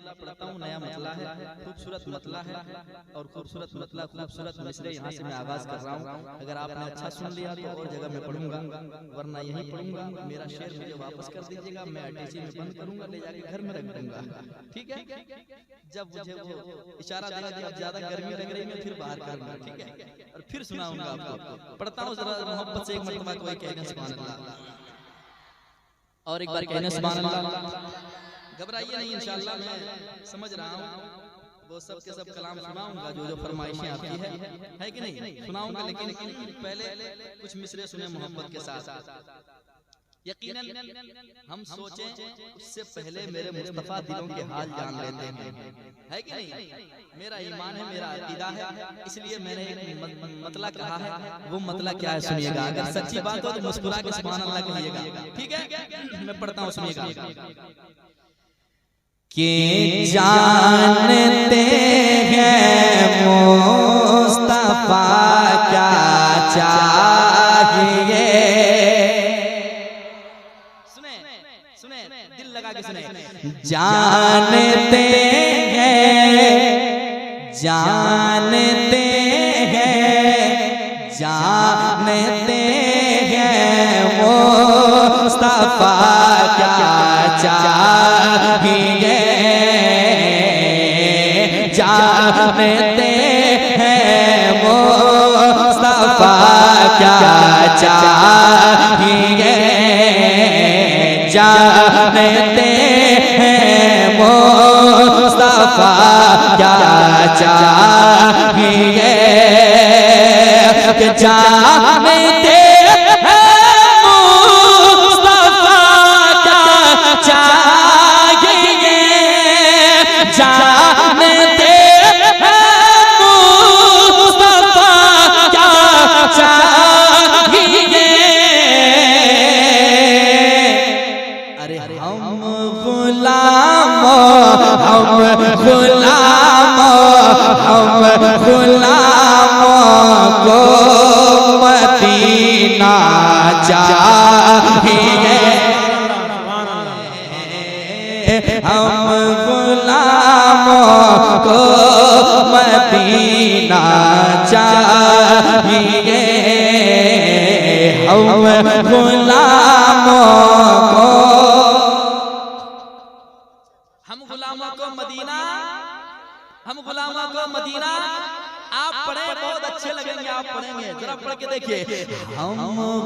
मतला पढ़ता हूँ, नया मतला है, खूबसूरत मतला है और खूबसूरत मतला खूबसूरत मिसरे यहाँ से मैं आगाज कर रहा हूँ। अगर आपने अच्छा सुन लिया तो और जगह में पढ़ूंगा, वरना यही पढ़ूंगा। मेरा शेर मुझे वापस कर दीजिएगा, मैं अटैची में बंद करूंगा, ले जाके घर में रख दूंगा, ठीक है। जब मुझे वो इशारा देगा कि अब ज्यादा गर्मी लग रही है फिर बाहर करूंगा, ठीक है, और फिर सुनाऊंगा आपको। पढ़ता हूँ जरा मोहब्बत से एक मरतबा कोई कहने सुभान अल्लाह, और एक बार कहने सुभान अल्लाह। घबराइए नहीं, इंशाअल्लाह मैं समझ रहा हूँ, वो सब के सब कलाम सुनाऊंगा जो जो फरमाइशें आपकी है कि नहीं, सुनाऊंगा। लेकिन पहले कुछ मिसरे सुने मोहब्बत के साथ। यकीनन हम सोचें उससे पहले मेरे मुस्तफा दिलों के हाल जान लेते हैं, है कि नहीं। मेरा ईमान है, मेरा अकीदा है, इसलिए मैंने एक मतला कहा है। वो मतला क्या है सुनिएगा, अगर सच्ची बात हो तो मुस्कुरा के सुभान अल्लाह कहिएगा, ठीक है। मैं पढ़ता हूँ, सुनिएगा। कि जानते हैं मुस्तफा क्या चाहिए, सुने दिल लगा के सुने। जानते हैं, जानते हैं, जानते हैं मुस्तफा क्या चाहिए, जानते हैं मुस्तफा क्या चाहिए, जानते हैं मुस्तफा क्या चाहिए, जानते हम गुलामों को मदीना चाहिए, हम गुलामों को, हम गुलामों को मदीना, हम गुलामों को मदीना। आप पढ़े बहुत अच्छे लगेंगे, आप पढ़ेंगे जरा पढ़ के देखिए। हम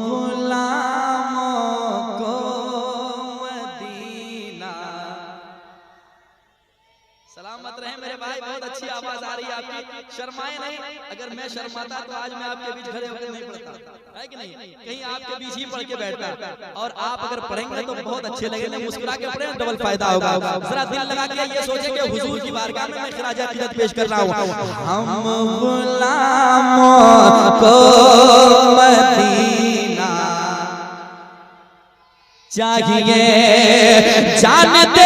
गुलामों को सलामत रहे मेरे भाई, बहुत अच्छी आवाज आ रही है आपकी, शर्माए नहीं। अगर मैं शर्माता तो आज मैं आपके बीच खड़े होकर नहीं पढ़ता, है कि नहीं, कहीं आपके बीच ही पढ़ के बैठता। और आप अगर पढ़ेंगे तो बहुत अच्छे लगेंगे, मुस्कुरा के पढ़े डबल फायदा होगा। जरा दिल लगा के ये सोचे कि हुजूर की बारगाह में मैं खिराज अकीदत पेश कर रहा हूँ। हम गुलामों को मदीना चाहिए, जानते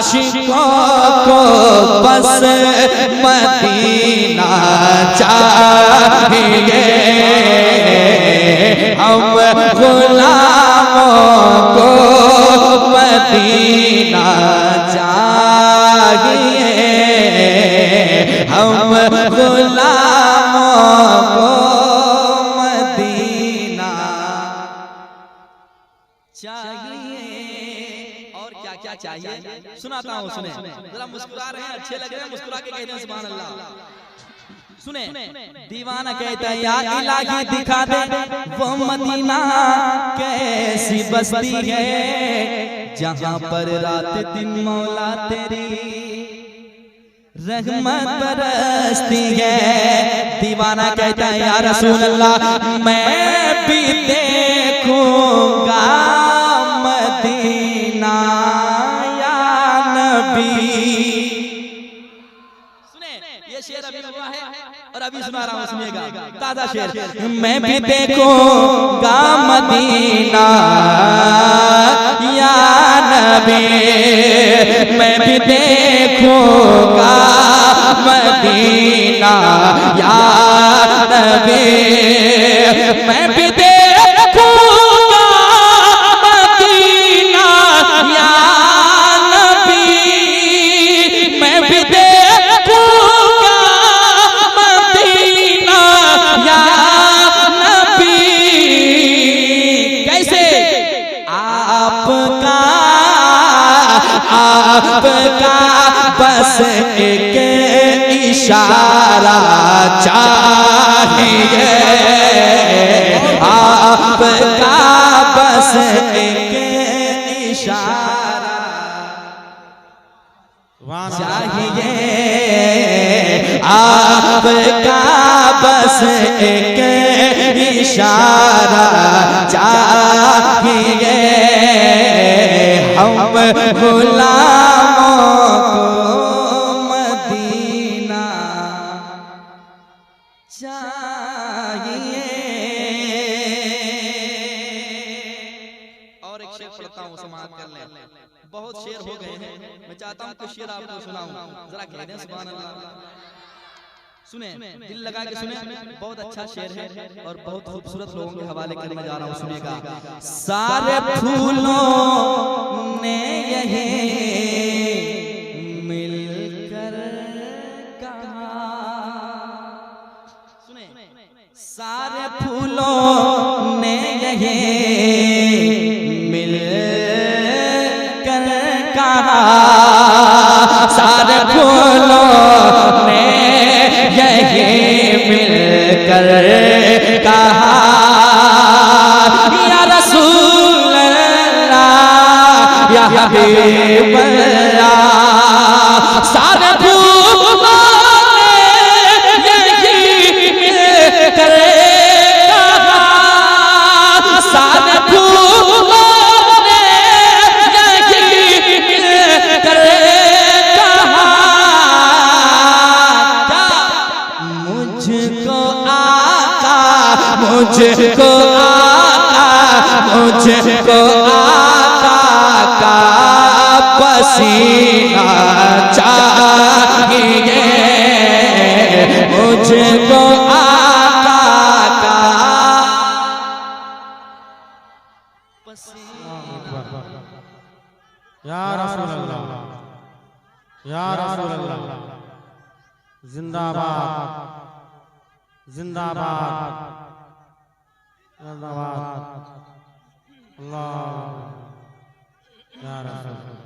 आशिकों को बस मदीना चाहिए, हम गुलामों को मदीना चाहिए, हम गुलामों को मदीना चाहिए। और क्या क्या चाहिए सुनाता हूँ, सुने जरा। मुस्कुरा रहे हैं, अच्छे लग रहे हैं, मुस्कुरा के कहते हैं सुभान अल्लाह। सुने, दीवाना कहता है या इलाही दिखा दे वो मदीना कैसी बस्ती है, जहाँ पर रात दिन मौला तेरी रहमत बरसती है। दीवाना कहता है या रसूल अल्लाह मैं भी देखूंगा मदीना, या नबी ये शेर अभी हुआ है और अभी सुना रहा हूँ, सुनिएगा ताजा शेर। मैं भी देखूंगा मदीना या नबी, मैं भी देखूंगा मदीना या नबी, मैं भी देखूंगा मदीना या नबी, मैं भी देखूंगा मदीना या नबी। कैसे? आपका बस एक इशारा चाहिए, आपका बस एक इशारा चाहिए, आपका बस एक इशारा चाहिए। हम गुलामों को मदीना चाहिए। और एक शेर पढ़ता हूँ, समाप्त कर लें। बहुत शेर हो गए हैं, मैं चाहता हूँ कुछ शेर आपको सुनाऊं, जरा कह दें सुभान अल्लाह। सुने, दिल लगा के सुने, बहुत अच्छा शेर है और बहुत खूबसूरत लोगों के हवाले करने जा रहा हूँ, सुनिएगा। सारे फूलों ने यही मिलकर कहा, सुने, सारे फूलों ने यही मिलकर कहा, सारे फूलों ने यही मिलकर कहा, या रसूल अल्लाह या हबीब अल्लाह, सारे फूलों ने यही मिलकर कहा, सारे फूलों ने यही मिलकर कहा, मुझको आका, मुझको आका, मुझको आका का पसीना चाहिए, मुझको आका का पसीना। या रसूल अल्लाह, या रसूल अल्लाह, जिंदाबाद जिंदाबाद जिंदाबाद, अल्लाह या रसूल।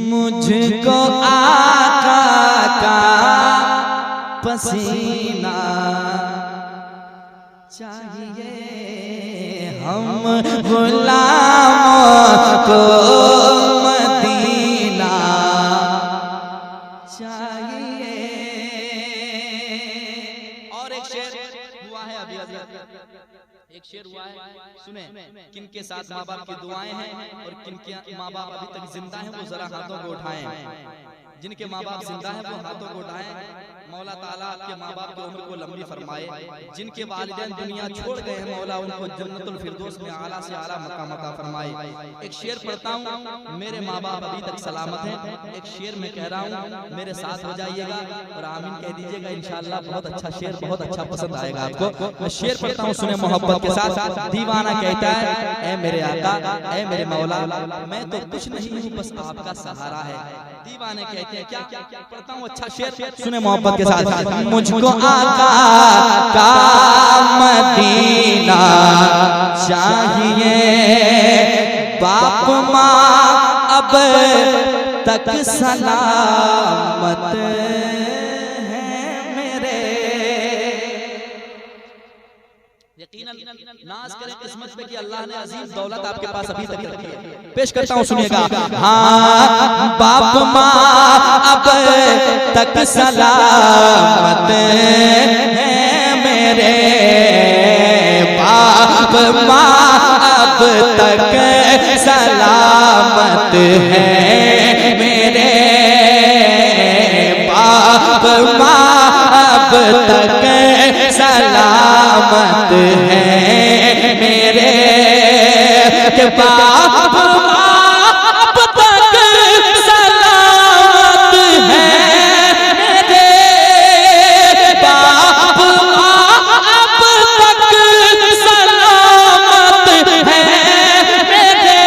मुझको आका का पसीना चाहिए, हम गुलामों को मदीना चाहिए। और एक शेर हुआ है अभी अभी, एक शेर हुआ है, सुने। किनके साथ माँ बाप की दुआएं हैं और किनके माँ बाप अभी तक जिंदा हैं, वो जरा हाथों को उठाएं। जिनके माँ बाप जिंदा हैं वो हाथों को उठाएं। मौला ताला आपके माँ बाप की उम्र को लंबी फरमाए। जिनके वालिदैन दुनिया छोड़ गए हैं, मौला उनको जन्नतुल फिरदौस में आला से आला मकाम अता फरमाए। एक शेर पढ़ता हूँ, मेरे माँ बाप अभी तक सलामत हैं। एक शेर मैं कह रहा हूँ, मेरे साथ हो जाइएगा और आमीन कह दीजिएगा, इंशाअल्लाह बहुत अच्छा शेर, बहुत अच्छा पसंद आएगा आपको। मैं शेर पढ़ता हूँ, सुने मोहब्बत के साथ। दीवाना कहता है, ऐ मेरे आका, ऐ मेरे मौला, मैं तो कुछ नहीं हूँ, बस आपका सहारा है। दीवाने कहते हैं, क्या पढ़ता हूँ अच्छा शेर, सुने मोहब्बत के साथ। मुझको आका का मदीना चाहिए, बाप माँ अब तक सलामत है मेरे। यकीनन नाज करें किस्मत पे कि अल्लाह ने अजीम दौलत आपके पास अभी तक रखी है। पेश करता हूँ, सुनिएगा। हाँ, बाप माँ अब तक सलामत है मेरे, बाप माँ अब तक सलामत है मेरे, बाप माँ तक सलामत है मेरे के बाप अब तक सलामत है मेरे बाप अब तक सलामत है मेरे।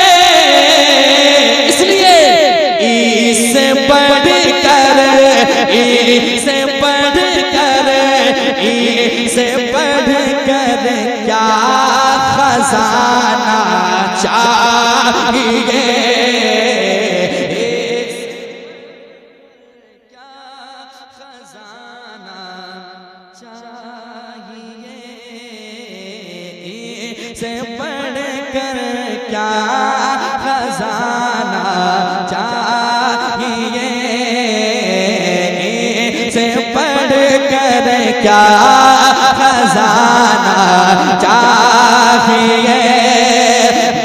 इसलिए इससे बढ़ कर इससे बढ़ कर इससे बढ़ कर क्या खजाना चाहिए, क्या खजाना चाहिए, इससे बढ़ कर क्या खजाना चाहिए, इससे बढ़ कर क्या खजाना चाहिए।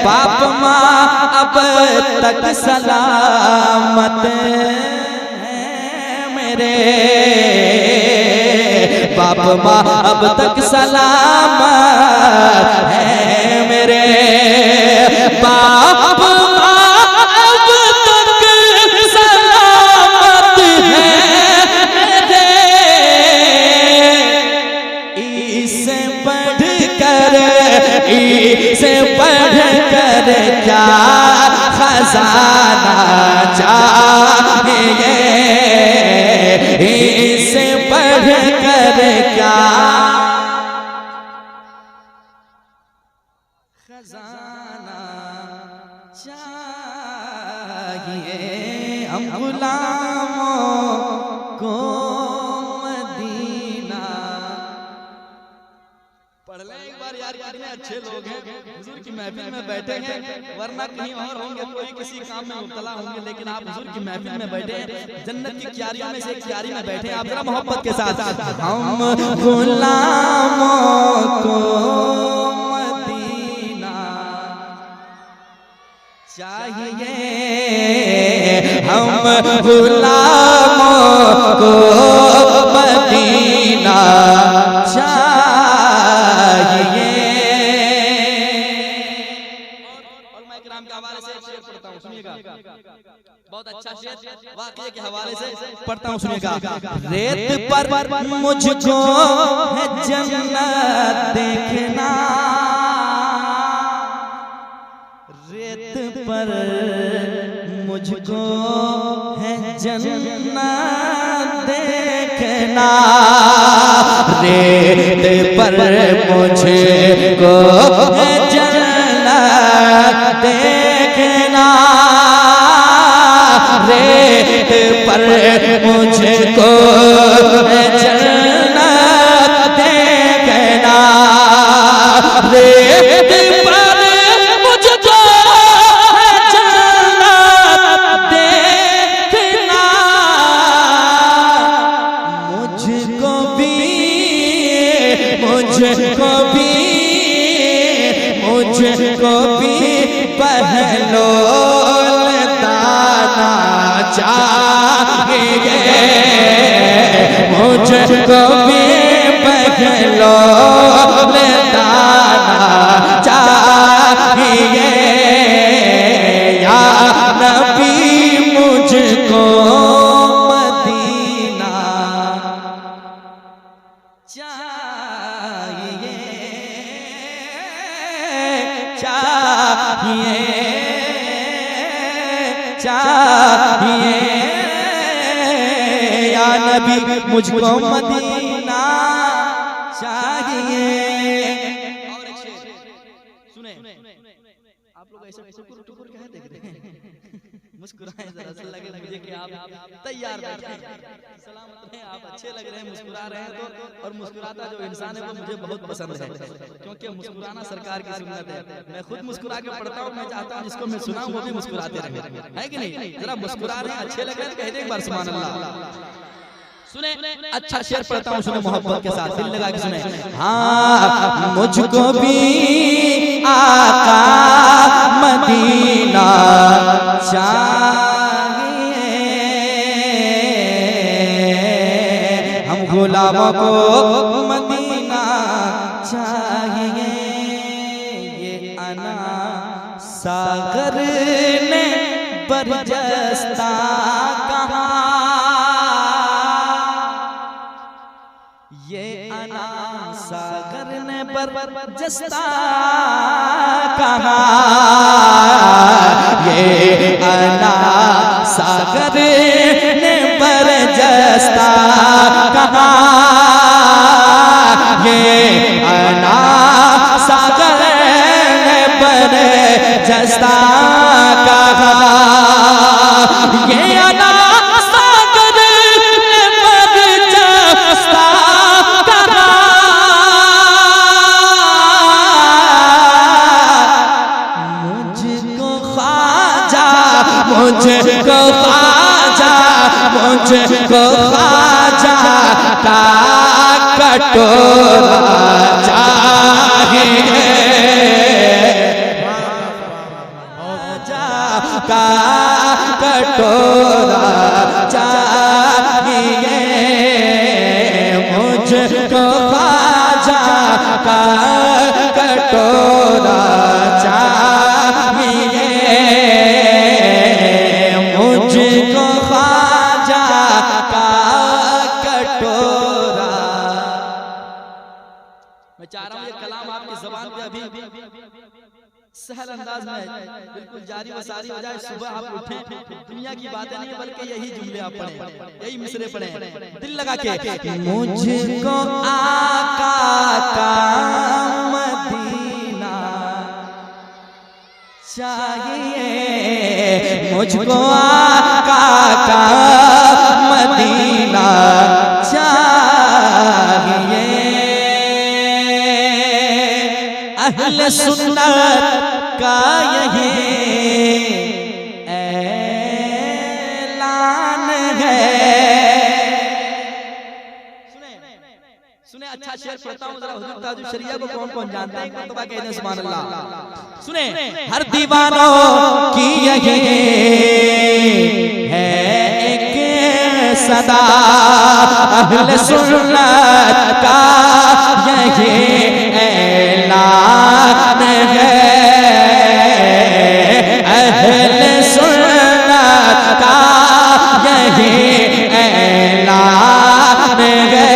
बाप माँ अब तक सलामत है मेरे, बाप माँ अब तक सलामत है मेरे, बाप माँ अब तक सलामत है मेरे। इससे बढ़ कर क्या खजाना चाहिए, इससे बढ़ कर क्या खजाना चाहिए। हम गुलामों को मदीना पढ़ लें एक बार यार, कितने अच्छे लोग हैं, हुजूर की महफिल में बैठे हैं, वरना कहीं और होंगे, कोई किसी काम में मुब्तला होंगे, लेकिन आप हुजूर की महफिल में बैठे हैं, जन्नत की क्यारियों में से क्यारी में बैठे हैं। आप जरा मोहब्बत के साथ हम गुलामों को मदीना चाहिए, हम गुलामों को मदीना चाहिए। और मैं किराम के हवाले से शेर पढ़ता हूँ, सुनिएगा, बहुत अच्छा शेर वाक़ये के हवाले से पढ़ता हूँ, सुनिएगा। रेत पर मुझको है जन्नत देखना, रेत पर मुझको है जन्नत देखना, रेत पर मुझको है जन्नत देखना, रेत पर मुझको है जन्नत देखना, रेत पर मुझको है जन्नत देखना, मुझको भी बहलोल दाना चाहिए, मुझको भी बहलोल दाना चाहिए, या नबी मुझको मदीना चाहिए, चाहिए, या नबी मुझको मदीना चाहिए। और एक शेर सुने, आप लोग ऐसे टुकुर टुकुर कहे देख रहे हैं, मुस्कुराए जरा, ऐसा लगे मुझे कि आप तैयार बैठे हैं, सलामत हैं, आप अच्छे लग रहे हैं, मुस्कुरा रहे हैं तो। और मुस्कुराता जो इंसान है वो मुझे बहुत पसंद है, क्योंकि मुस्कुराना सरकार की सुन्नत है। मैं खुद मुस्कुरा के पढ़ता हूँ, मैं चाहता हूँ जिसको मैं सुनाऊं वो भी मुस्कुराते रहे, है कि नहीं? जरा मुस्कुरा रहे हैं, अच्छे लग रहे हैं, कह दे एक बार सुभान अल्लाह। सुने, अच्छा शेर पढ़ता हूँ, सुने मोहब्बत के साथ, दिल लगा के सुने। हाँ, मुझको भी आका मदीना चाहिए, हम गुलामों को मदीना चाहिए। ये अना सागर ने बरजस्ता कहा, ये अना सागर ने बरजस्ता कहा, ये अना सागर ने बरजस्ता कहा, ये अना सागर ने बरजस्ता कहा, ये अना सागर ने बरजस्ता कहा, मुझको ख्वाजा मुझको ख्वाजा मुझको ख्वाजा का कटोरा चाहिए, ख्वाजा का कटोरा चाहिए, मुझको ख्वाजा का कटोरा चाहिए, मुझको ख्वाजा का कटोरा। मैं चाह रहा हूँ ये कलाम आपकी ज़बान पे अभी सहल अंदाज में बिल्कुल जारी व सारी हो जाए। सुबह आप उठे, दुनिया की बातें नहीं बल्कि यही जुमले आप पढ़ें, यही मिसरे पढ़ें दिल लगा के। मुझको आका का मदीना चाहिए, मुझको आका का मदीना चाहिए, अहले सुन्नत का यही ऐलान है। सुने अच्छा शेर पढ़ता हूँ जरा, हुजूर ताजुल शरिया को कौन कौन जानते हैं? तौबा कहते हैं सुभान अल्लाह। सुने, हर दीवानों की यही है एक सदा, अहले सुन्नत का यही ऐलान है, अहले सुन्नत का यही ऐलान है,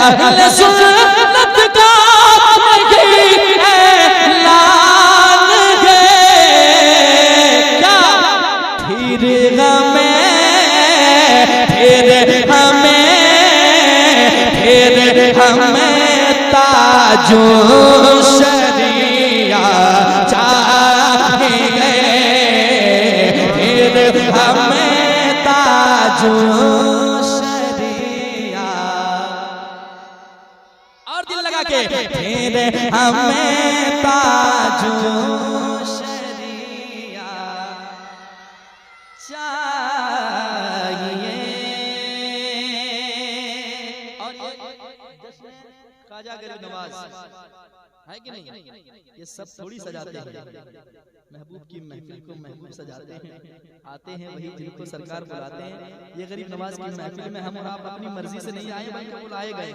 अहले सुन्नत का यही ऐलान है। क्या फिर हमें ताजो शरिया चाहिए, फिर हमें ताजो शरिया, और दिल लगा के, फिर हमें ताजो शरिया चाहिए। ख्वाजा गरीब नवाज है कि नहीं? ये सब थोड़ी सजाते हैं, महबूब की महफिल को महबूब सजाते हैं, आते हैं वही जिनको सरकार बुलाते हैं। ये गरीब नवाज की महफिल में हम और आप अपनी मर्जी से नहीं आए बल्कि बुलाए गए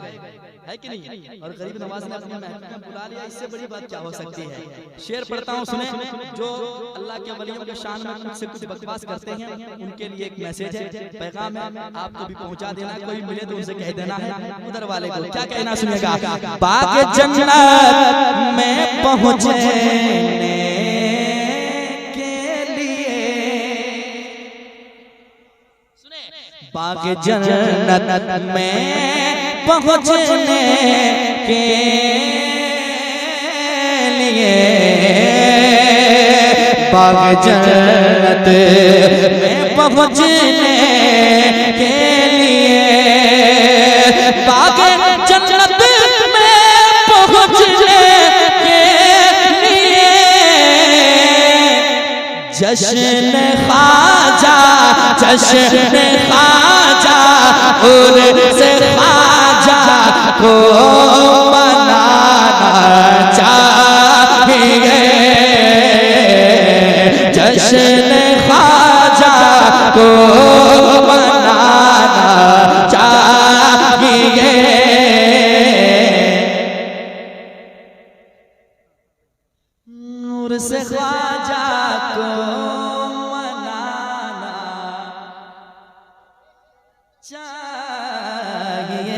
है कि नहीं? और गरीब नवाज ने अपनी महफिल में बुला लिया, इससे बड़ी बात क्या हो सकती है? शेर पढ़ता हूँ सुने, जो अल्लाह के वलियों के शान में कुछ से कुछ बकवास करते हैं उनके लिए एक मैसेज है, पैगाम है, आपको भी पहुंचा देना। कोई मिले तो उनसे कह देना है उधर वाले को। क्या कहना सुनेगा? बाग जन्नत में पहुंचने के लिए, बाग जन्नत में पहुंचने के लिए, बाग जन्नत में पहुंचने के लिए, बाग जन्नत में पहुंचने के लिए, जश्न ख्वाजा जश्न ख्वाजा और से ख्वाजा को मनाना चाहिए, जश्न ख्वाजा को मनाना चाहिए, चाहिए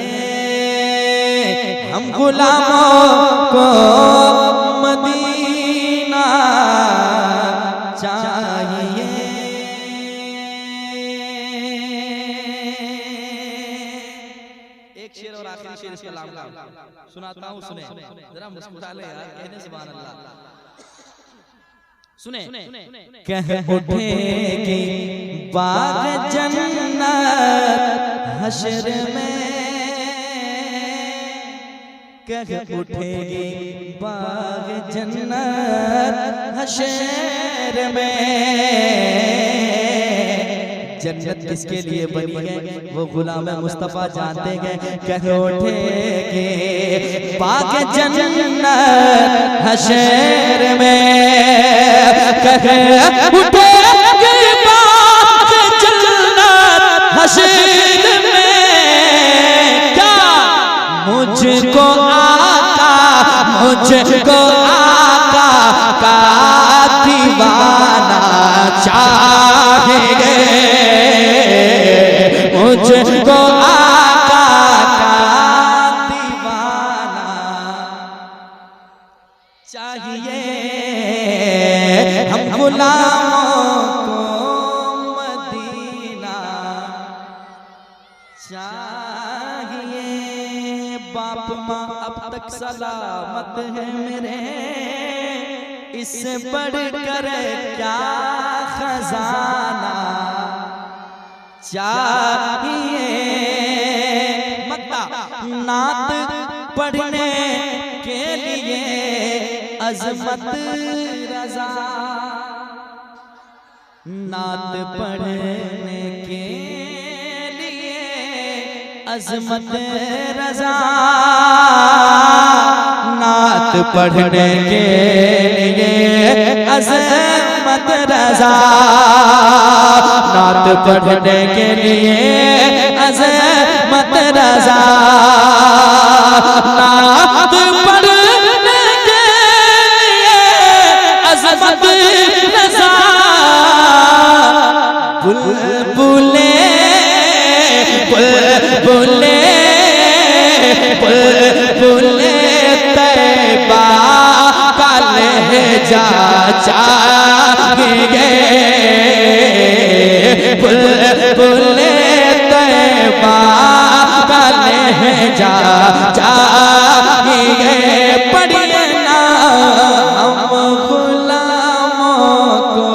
हम गुलामों को मदीना चाहिए। एक शेर और आखिरी शेर इस कलाम का सुनाता हूँ, सुने जरा मुस्कुरा ले यार, कहने सुभान अल्लाह। सुने कह उठेगी बाग जन्नत हश्र में, कह उठेगी बाग जन्नत हश्र में। जन्नत किसके लिए बनी है वो गुलाम मुस्तफा जानते हैं। कह उठेगी बाग जन्नत हश्र में, कह उठेगी बाग जन्नत हश्र में। क्या मुझको आका का दीवाना चाहिए, मुझको आका का दीवाना चाहिए। हम गुलामों को मदीना चाहिए। बाप माँ अब तक सलामत है मेरे, इससे बढ़कर क्या खजाना चाहिए। मक्ता नात पढ़ने के लिए अजमत रजा, नात पढ़ने के लिए अजमत रजा, नात पढ़ने के लिए अजमत रजा, नात पढ़ने के लिए अजमत रजा, नात पढ़ने के लिए अजमत रजा। बुलबुले बुलबुले बुलबुले तैबा का लहजा चाहिए, बुलबुले तैबा का लहजा चाहिए। पढ़िए ना हम गुलामों को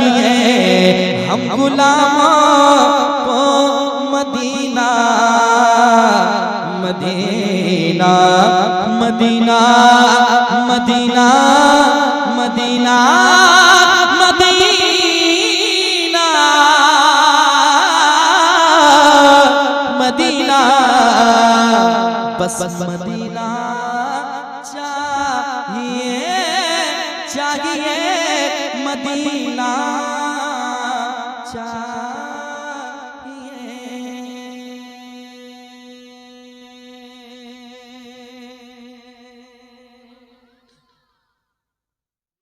चाहिए, हम गुलामों को Medina Medina Medina Medina Medina Medina Medina बस मदीना चाहिए, चाहिए मदीना चाहिए।